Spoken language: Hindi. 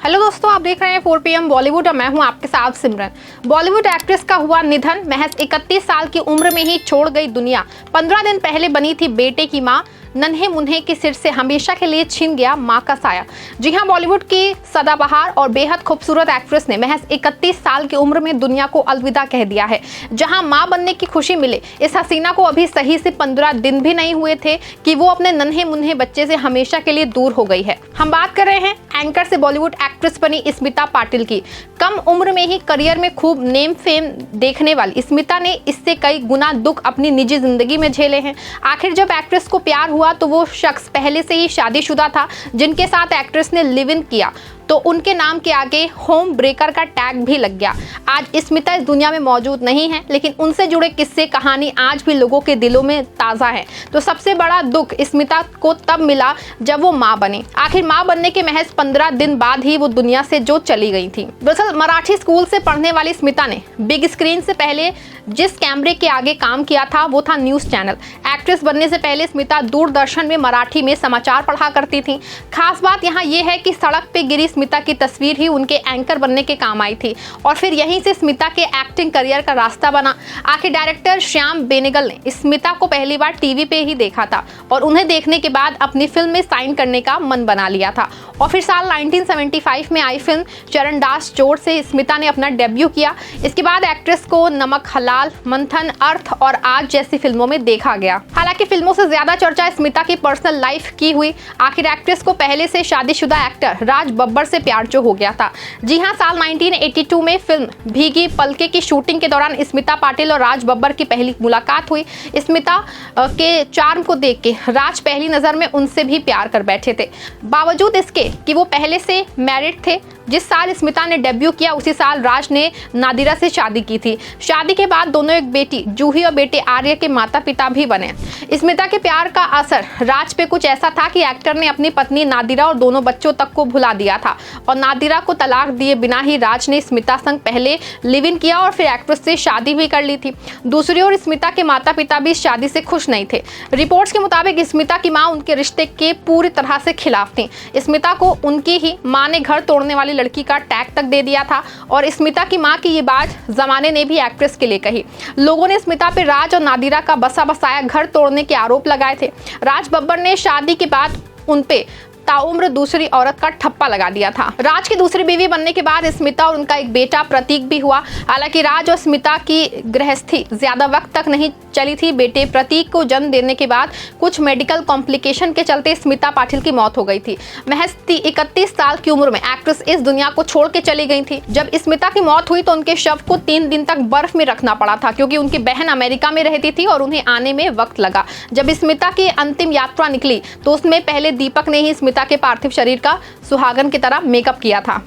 हेलो दोस्तों, आप देख रहे हैं 4 PM बॉलीवुड और मैं हूं आपके साथ सिमरन। बॉलीवुड एक्ट्रेस का हुआ निधन। महज 31 साल की उम्र में ही छोड़ गई दुनिया। 15 दिन पहले बनी थी बेटे की मां। नन्हे मुन्हे के सिर से हमेशा के लिए छीन गया मां का साया। जी हां, बॉलीवुड की सदाबहार और बेहद खूबसूरत एक्ट्रेस ने महज 31 साल की उम्र में दुनिया को अलविदा कह दिया है। जहां मां बनने की खुशी मिले इस हसीना को अभी सही से 15 दिन भी नहीं हुए थे कि वो अपने नन्हे मुन्हे बच्चे से हमेशा के लिए दूर हो गई है। हम बात कर रहे हैं एंकर से बॉलीवुड एक्ट्रेस बनी स्मिता पाटिल की। कम उम्र में ही करियर में खूब नेम फेम देखने वाली स्मिता ने इससे कई गुना दुख अपनी निजी जिंदगी में झेले हैं। आखिर जब एक्ट्रेस को प्यार हुआ तो वो शख्स पहले से ही शादीशुदा था जिनके साथ एक्ट्रेस ने लिव इन किया, तो उनके नाम के आगे होम ब्रेकर का टैग भी लग गया। आज स्मिता इस दुनिया में मौजूद नहीं है, लेकिन उनसे जुड़े किस्से कहानी आज भी लोगों के दिलों में ताज़ा है। तो सबसे बड़ा दुख स्मिता को तब मिला जब वो मां बनी। आखिर मां बनने के महज 15 दिन बाद ही वो दुनिया से जो चली गई थी। दरअसल मराठी स्कूल से पढ़ने वाली स्मिता ने बिग स्क्रीन से पहले जिस कैमरे के आगे काम किया था वो था न्यूज़ चैनल। एक्ट्रेस बनने से पहले स्मिता दूरदर्शन में मराठी में समाचार पढ़ा करती थी। खास बात यहाँ ये है कि सड़क पे गिरी स्मिता की तस्वीर ही उनके एंकर बनने के काम आई थी और फिर यहीं से स्मिता के एक्टिंग करियर का रास्ता बना। आखिर डायरेक्टर श्याम बेनेगल ने स्मिता को पहली बार टीवी पे ही देखा था और उन्हें देखने के बाद अपनी फिल्म में साइन करने का मन बना लिया था। और फिर साल 1975 में आई फिल्म चरणदास चोर से स्मिता ने अपना डेब्यू किया। इसके बाद एक्ट्रेस को नमक हलाल, मंथन, अर्थ और आज जैसी फिल्मों में देखा गया। हालांकि फिल्मों से ज्यादा चर्चा स्मिता की पर्सनल लाइफ की हुई। आखिर एक्ट्रेस को पहले से शादीशुदा एक्टर राज बब्बर से प्यार जो हो गया था। जी हां, साल 1982 में फिल्म भीगी पलके की शूटिंग के दौरान स्मिता पाटिल और राज बब्बर की पहली मुलाकात हुई। स्मिता के चार्म को देख के राज पहली नजर में उनसे भी प्यार कर बैठे थे। बावजूद इसके कि वो पहले से मैरिड थे। जिस साल स्मिता ने डेब्यू किया उसी साल राज ने नादिरा से शादी की थी। शादी के बाद दोनों एक बेटी जूही और बेटे आर्य के माता पिता भी बने। स्मिता के प्यार का असर राज पे कुछ ऐसा था कि एक्टर ने अपनी पत्नी नादिरा और दोनों बच्चों तक को भुला दिया था और नादिरा को तलाक दिए बिना ही राज ने स्मिता संग पहले लिव इन किया और फिर एक्ट्रेस से शादी भी कर ली थी। दूसरी ओर स्मिता के माता पिता भी इस शादी से खुश नहीं थे। रिपोर्ट्स के मुताबिक स्मिता की मां उनके रिश्ते के पूरी तरह से खिलाफ थी। स्मिता को उनकी ही मां ने घर तोड़ने वाली लड़की का टैग तक दे दिया था और स्मिता की मां की ये बात जमाने ने भी एक्ट्रेस के लिए कही। लोगों ने स्मिता पे राज और नादिरा का बसा बसाया घर तोड़ने के आरोप लगाए थे। राज बब्बर ने शादी के बाद उनपे ताउम्र दूसरी औरत का ठप्पा लगा दिया था। राज की दूसरी बीवी बनने के बाद स्मिता और उनका एक बेटा प्रतीक भी हुआ। हालांकि राज और स्मिता की गृहस्थी ज्यादा वक्त तक नहीं चली थी। बेटे प्रतीक को जन्म देने के बाद कुछ मेडिकल कॉम्प्लिकेशन के चलते स्मिता पाटिल की मौत हो गई थी। महज 31 साल की उम्र में एक्ट्रेस इस दुनिया को छोड़ के चली गई थी। जब स्मिता की मौत हुई तो उनके शव को 3 दिन तक बर्फ में रखना पड़ा था क्योंकि उनकी बहन अमेरिका में रहती थी और उन्हें आने में वक्त लगा। जब स्मिता की अंतिम यात्रा निकली तो उसमें पहले दीपक ने ही स्मिता के पार्थिव शरीर का सुहागन की तरह मेकअप किया था।